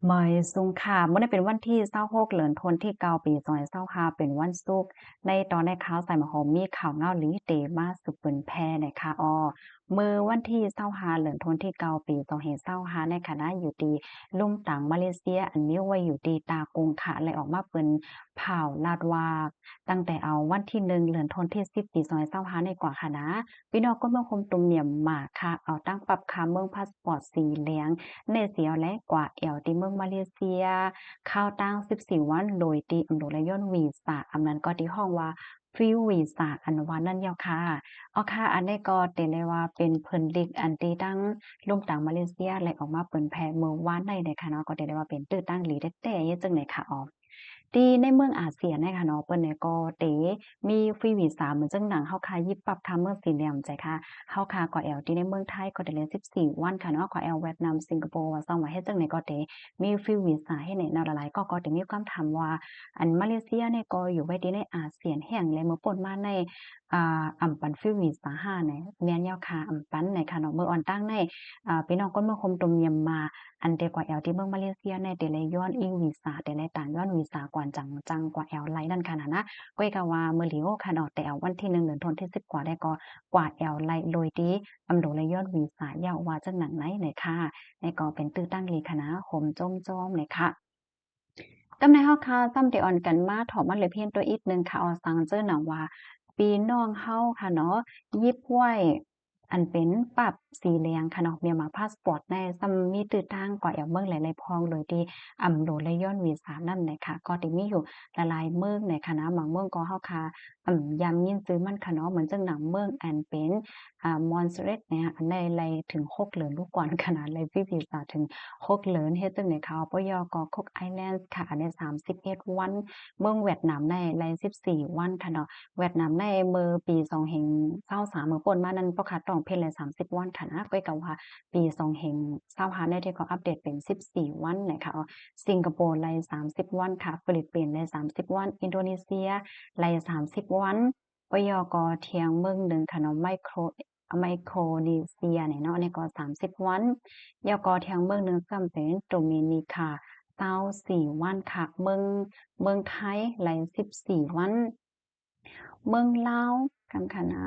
เมยซุงค่ะเมื่อได้เป็นวันที่26เดือนธันวาคมที่เก้าปี2025เป็นวันศุกร์ในตอนในข่าวใส่หมะโหมมีข่าวเงาหลีเตมาสืบเปิ้นแพร่ในค่ะมื้อวันที่25เดือนธันวาคมที่เก้าปี2025ในคณะอยู่ดีลุ่มต่างมาเลเซียอันมีไว้อยู่ดีตากงค่ะเลยออกมาเปิ้นข่าวลาดว่าตั้งแต่เอาวันที่1เดือนธันวาคมที่10ปี2025ในกว่าค่ะนะพี่น้องก็เมืองคมตุ่มเนียมมาค่ะเอาตั้งปรับค่าเมืองพาสปอร์ตสีเหลือง เนเซียและกว่าแอลที่เมืองมาเลเซียเข้าตั้ง14วันโดยที่อำนวยย่นวีซ่าอำนั้นก็ที่ห้องว่าฟรีวีซ่าอันว่านั่นยาวค่ะเอาค่ะอันนี้ก็เตเลยว่าเป็นเพิ่นลิกอันที่ตั้งลงต่างมาเลเซียและออกมาเปิ้นแผ่เมื่อวานในค่ะเนาะก็ได้ว่าเป็นตื้อตั้งหลีแต่จังไหนค่ะที่ในเมืองอาเซียนเนี่ยค่ะเนาะเปิ้นเนี่ยก็เตมีฟรีวีซาเหมือนจังหนังเฮาคายิบปรับคาเมืองสี่เหลี่ยมใจค่ะเฮาคาก็แอลที่ในเมืองไทยก็ได้เลย14วันค่ะเนาะก็แอลเวียดนามสิงคโปร์ว่าซ่องว่าเฮ็ดจังได๋ก็เตมีฟรีวีซาให้ในแนวหลายๆก็ได้มีความถามว่าอันมาเลเซียเนี่ยก็อยู่ไว้ที่ในอาเซียนแห่งและเมื่อป่นมาในอำปันฟรีวีซา5เนี่ยแม่นยาวค่ะอำปันในค่ะเนาะเมื่ออ่อนตั้งในพี่น้องคนเมืองคมตมเยียมมา อันเดกว่าแอลที่เมืองมาเลเซียในเดเลยย้อนอิงวีซาเดเลยต่างย้อนวีซากว่าจังกว่าแอลไลนั่นค่ะนะก้อยกะว่าเมื่อหลิวค่ะเนาะแต่แอลวันที่1เดือนธันวาคมที่10กว่าได้ก็กว่าแอลไลโดยที่อำโดเลยย้อนวีซายาวว่าจังหนังไหนเนี่ยค่ะในก็เป็นตื้อตั้งลีคณะโหมจ้อมๆเลยค่ะกำในเฮาค่ะซ้ำที่อ่อนกันมาถอมันเลยเพียงตัวอีกหนึ่งค่ะสังเจอหนังว่าพี่น้องเฮาค่ะเนาะยิบไว้อันเป็นปรับสีเหลืองค่ะเนาะเมียนมาพาสปอร์ตในซัมมีตื้อทางกว่าแอวเมืองหลายๆพองเลยที่โดนและย้อนวีซ่านั่นน่ะค่ะก็ที่มีอยู่หลายๆเมืองในค่ะนะบางเมืองก็เฮาค่ะยามยินซื้อมันค่ะเนาะเหมือนจังหนังเมืองอันเป็นMontserrat เนี่ยอันใดไลถึง6เหรียญลูกกว่านขนาดเลยฟรีวีซ่าถึง6เหรียญเฮ็ดจังได๋ค่ะปยก็ Cook Islands ค่ะอันนี้31วันเมืองเวียดนามในไล14วันค่ะเนาะ เวียดนามในเมื่อปี2023เมื่อป่นมานั้นปะค่ะต้องเพ็นเลย30วันค่ะนะก้อยก็ว่าปี2025ได้ที่เขาอัปเดตเป็น14วันนะคะสิงคโปร์ไล่30วันค่ะฟิลิปปินส์ไล่30วันอินโดนีเซียไล่30วันปยกเทียงเมืองหนึ่งค่ะเนาะไมโครนีเซียเนี่ยเนาะอันนี้ก็30วันยกเทียงเมืองหนึ่งซ้ำเป็นโดมินิกา24วันค่ะเมืองไทยไล่14วัน เมืองลาวกันค่ะนะ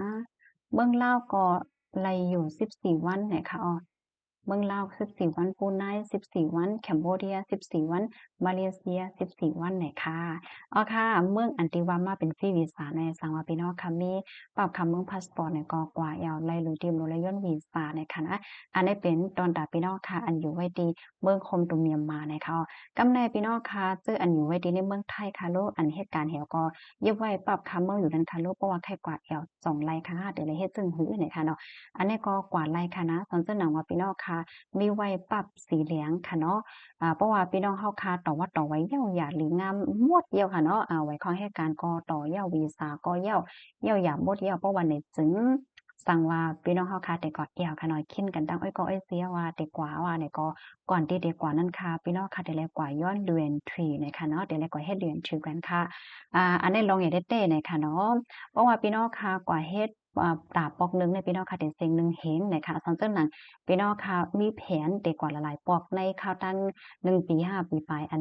เมืองลาวก็ไล่อยู่14วันไหนคะเมืองลาว14วันบรูไน14วันแคนเบเดีย14วันมาเลเซีย14วันไหนค่ะค่ะเมืองอันติว่ามาเป็นฟรีวีซาในสังว่าพี่น้องค่ะมีปรับคำเมืองพาสปอร์ตในก็กว่าเอาไล่ลุยทีมโลระย่นวีซาในค่ะนะอันนี้เป็นตอนตาพี่น้องค่ะอันอยู่ไว้ดีเมืองคมตุเมียมมาในค่ะกำในพี่น้องค่ะซื้ออันอยู่ไว้ดีในเมืองไทยค่ะโลอันเหตุการณ์เหวก็ เย็บไว้ปรับคำเมืองอยู่นั้นค่ะลูกเพราะว่าไข่กวาดแอว2ไร่ค่ะเดี๋ยวเลยเฮ็ดจึงหื้อเนี่ยค่ะเนาะอันนี้ก็กวาดไร่ค่ะนะตอนเจ้าหนังว่าพี่น้องค่ะมีไว้ปรับสีเหลืองค่ะเนาะเพราะว่าพี่น้องเฮาค่ะต่อว่าต่อไว้ยาวหยาหรืองามหมดเดียวค่ะเนาะไว้ขอให้การก่อต่อยาววีซ่าก่อยาวหยาหมดเดียวเพราะว่าในจึงสั่งว่าพี่น้องเฮาค่ะแต่ก็แอวค่ะน้อยคินกันดังอ้อยก็อ้อยเสียว่าแต่กว่าว่าเนี่ยก็ก่อนที่เด็กกว่านั้นค่ะพี่น้องค่ะแต่แลกว่าย้อนเดือนทรีนะคะเนาะเดี๋ยวแลกว่าเฮ็ดเดือนทรีกันค่ะ อันนี้ลองอย่างเต้ๆหน่อยค่ะเนาะเพราะว่าพี่น้องค่ะกว่าเฮ็ดตาปอกหนึ่งในพี่น้องค่ะเด็ดเซ็งหนึ่งเห็นนะคะสังเจ้าหนังพี่น้องค่ะมีแผนเด็กกว่าหลายๆปอกในข่าวตั้ง1 ปี5 ปีไปอั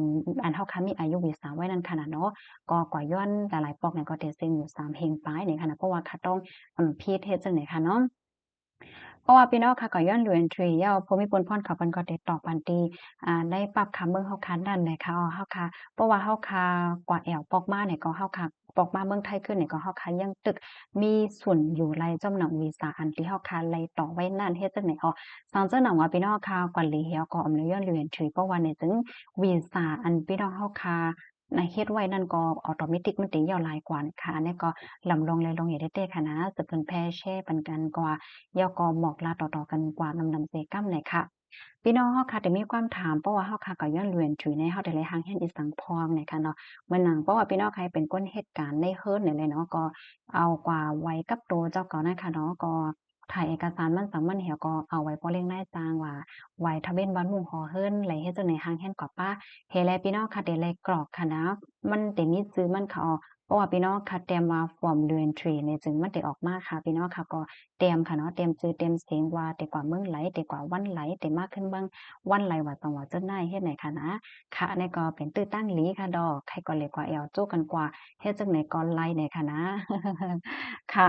นเฮาค่ะมีอายุวีซ่าไว้นั่นขนาดเนาะก็กว่าย้อนหลายๆปอกเนี่ยก็เด็ดเซ็งอยู่3เฮงปลายเนี่ยค่ะนะเพราะว่าค่ะต้องพีเฮ็ดจังได๋ค่ะเนาะ เพราะว่าพี่น้องค่ะก็ย้อนดู entry เย้าภูมิพลพรเขาเพิ่นก็ได้ตอบปันตีได้ปรับคำเมืองเฮาคันนั่นแหละค่ะเฮาค่ะเพราะว่าเฮาค่ะกว่าแอวปอกมาเนี่ยก็เฮาค่ะปอกมาเมืองไทยขึ้นเนี่ยก็เฮาค่ะยังตึกมีส่วนอยู่หลายจำหนำวีซ่าอันที่เฮาค่ะไล่ต่อไว้นั่นเฮ็ดจังได๋สังเจ้าหนังว่าพี่น้องค่ะกว่าหลีเหี่ยวก็อำนวยย้อนดู entry เพราะว่าเนี่ยถึงวีซ่าอันพี่น้องเฮาค่ะเฮ็ดไว้นั่นก็ออโตเมติกมันติยาวหลายกว่าค่ะอันนี้ก็ลำลองเลยลองอย่าได้เต้ค่ะนะจะเพิ่นแพร่แชร์ปันกันกว่า ยกบอกลาต่อๆกันกว่านำเสกัมเลยค่ะพี่น้องเฮาค่ะแต่มีความถามเพราะว่าเฮาค่ะก็ย้อนเรียนถือในเฮาได้หลายทางเฮียนอีสังพองเนี่ยค่ะเนาะเมื่อหนังเพราะว่าพี่น้องใครเป็นก้นเหตุการณ์ในเฮิรนเนี่ยเลยเนาะก็เอากว่าไว้กับตัวเจ้าเก่านะคะเนาะก็ถ่ายเอกสารมันสำมันเหี่ยวก็เอาไว้บ่เร่งนายจ้างว่าไว้ทะเบียนบ้านหมู่หอเฮิรนไหลเฮ็ดจังได๋ทางเฮียนกว่าป้าเฮแลพี่น้องค่ะได้แลกรอกค่ะนะมันได้มีชื่อมันเขา เพราะว่าพี่น้องค่ะเตรียมว่าฟอร์มเรือนทรีเนี่ยจึงมันได้ออกมาค่ะพี่น้องค่ะก็เตรียมค่ะเนาะเตรียมจื่อเตรียมเสียงว่าแต่กว่าเมืองไหลแต่กว่าวันไหลแต่มากขึ้นเบิ่งวันไหลว่าต้องว่าเจ้าหน้ายเฮ็ดไหนค่ะนะค่ะอันนี้ก็เป็นตื้อตั้งหลีค่ะดอกใครก็เล็กกว่าแอวโจ้กันกว่าเฮ็ดจังไหนก็ไหลเนี่ยค่ะนะค่ะ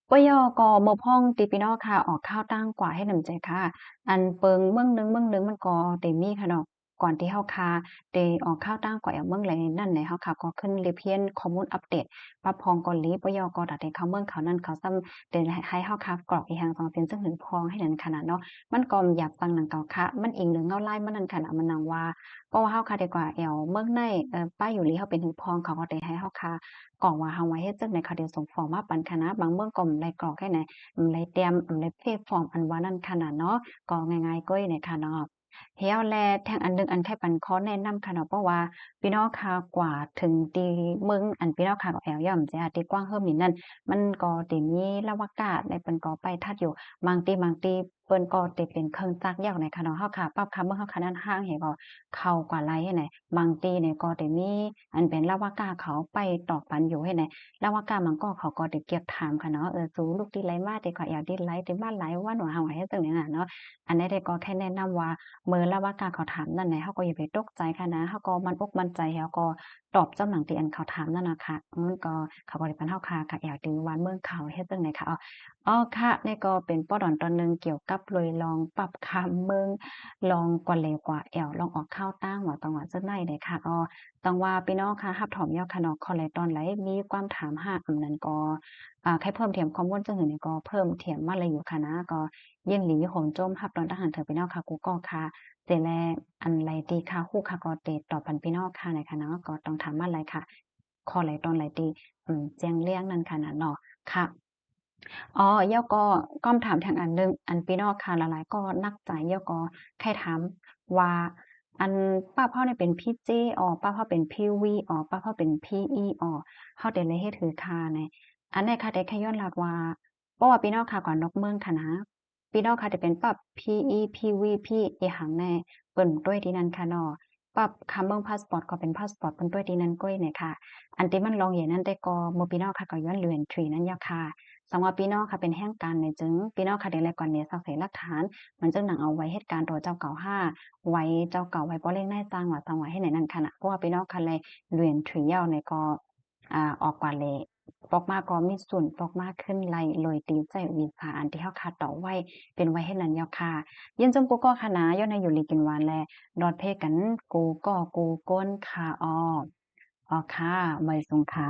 ปยกมพ่องติพี่น้องค่ะออกข้าวตั้งกว่าให้นำใจค่ะอันเปิงเมืองหนึงมันก็เตมีค่ะเนาะก่อนที่เฮาคาเตออกข้าวตั้งกว่าเอาเมืองไหลนั่นไหนเฮาค่ะก็ขึ้นเรเพียนข้อมูลอัปเดตปรับพองก่อนลีปยกดัดให้เขาเมืองเขานั่นเขาซ้ำเตให้เฮาค่ะกรอกอีหังสองเป็นซึ่งถึงพองให้นั่นขนาดเนาะมันก็อยากฟังหนังเก่าค่ะมันเองเรื่องเงาไล่มันนั่นขนาดมันนังว่าก็เฮาค่ะดีกว่าแอวเมืองในป้าอยู่ลีเฮาเป็นถึงพองเขาก็ได้ให้เฮาค่ะกรอกว่าเฮาไว้เฮ็ดจังได๋เขาได้ส่งฟอร์มมาปันคณะบางเมืองก็บ่ได้กรอกให้ไหน lấy tem lấy phê phỏng ăn ván ăn khả năng nó có ngày ngàyก้อยในค่ะเนาะเฮียวแลแทงอันหนึงอันแค่ปันขอแนะนำค่ะเนาะเพราะว่าพี่น้องค่ะกว่าถึงตีเมืองอันพี่น้องค่ะก็แอวย่อมจะตีกว้างเฮิ่มนี่นั่นมันก็สิมีลวากาศในเปิ้นก็ไปทัดอยู่บางทีเปิ้นก็ติเป็นเครื่องจักรยาวในค่ะเนาะเฮาค่ะปรับคำเมื่อเฮาค่ะนั้นห้างให้ก็เข้ากว่าไหลให้ไหนบางทีเนี่ยก็สิมีอันเป็นลาวากาเขาไปตอกปันอยู่ให้ไหน แล้วว่ากามันก็เขาก็ได้เกียกถามค่ะเนาะสู้ลูกดีไรมาแต่ก็อยากดีไรแต่บ้านหลายวันว่าเฮาให้จังนี้น่ะเนาะอันนี้ได้ก็แค่แนะนำว่าเมื่อละว่ากาเขาถามนั่นไหนเฮาก็อย่าไปตกใจค่ะนะเฮาก็มั่นอกมั่นใจแล้วก็ตอบเจ้าหนังที่อันเขาถามนั่นน่ะค่ะมันก็เขาก็ได้ปันเฮาค่ะค่ะอยากดือว่าเมืองเขาเฮ็ดจังได๋ค่ะอ้อค่ะนี่ก็เป็นป้อดอนตอนหนึ่งเกี่ยวกับเลยลองปรับคำเมืองลองกว่าเลวกว่าแอวลองออกข้าวตั้งว่าต้องว่าจังได๋เด้ค่ะต้องว่าพี่น้องค่ะรับถอมยอค่ะเนาะขอแลตอนไหลมีความถามหาอำนั้นก็แค่เพิ่มเติมข้อมูลจังหือนี่ก็เพิ่มเติมมาเลยอยู่ค่ะนะก็ยินหลีโหนโจมรับตอนทหารเถิดพี่น้องค่ะกูก็ค่ะเสร็จแล้วอันไรตีค่ะฮู้ค่ะก็เตตอบปันพี่น้องค่ะไหนค่ะเนาะก็ต้องถามมาหลายค่ะขอไหลตอนไหลตีแจ้งเรื่องนั้นค่ะนะเนาะค่ะย่อก็ก้อมถามทางอันหนึ่งอันพี่น้องค่ะหลายๆก็นักใจย่อก็ใครถามว่า อันป้าเฮาเนี่ยเป็นพี่เจ้ป้าเฮาเป็นพี่วีป้าเฮาเป็นพี่อีเฮาได้เลยเฮ็ดถือคาในอันนี้ค่ะได้แค่ย้อนลัดว่าเพราะว่าพี่น้องค่ะก่อนนอกเมืองค่ะนะพี่น้องค่ะจะเป็นปรับพี่อีพี่วีพี่อีหังแน่เปิ้นด้วยที่นั่นค่ะเนาะปรับคำเบิ่งพาสปอร์ตก็เป็นพาสปอร์ตเปิ้นด้วยที่นั่นก้อยเนี่ยค่ะอันที่มันลองอย่างนั้นแต่ก็หมู่พี่น้องค่ะก็ย้อนเรือนทรีนั้นยาค่ะสังว่าพี่น้องค่ะเป็นแห่งการในจึงพี่น้องค่ะได้แลก่อนเนี่ยสักเสหลักฐานมันจึงหนังเอาไว้เหตุการณ์ต่อเจ้าเก่าห้า ไว้เจ้าเก่าไว้บ่เล่งได้สร้างว่าตังไว้ให้ไหนนั่นค่ะนะเพราะว่าพี่น้องคันเลยเรียนถือยาวในก็ออกกว่าเลยปอกมาก็มีส่วนปอกมากขึ้นไล่ลอยตีใจวิสาอันที่เฮาคาดต่อไว้เป็นไว้ให้นั้นยาวค่ะยินจมกูก็คณะย้อนในอยู่ลีกินหวานแลดอดเพกันกูก็กูก้นค่ะอ้อค่ะไว้ทรงค่ะ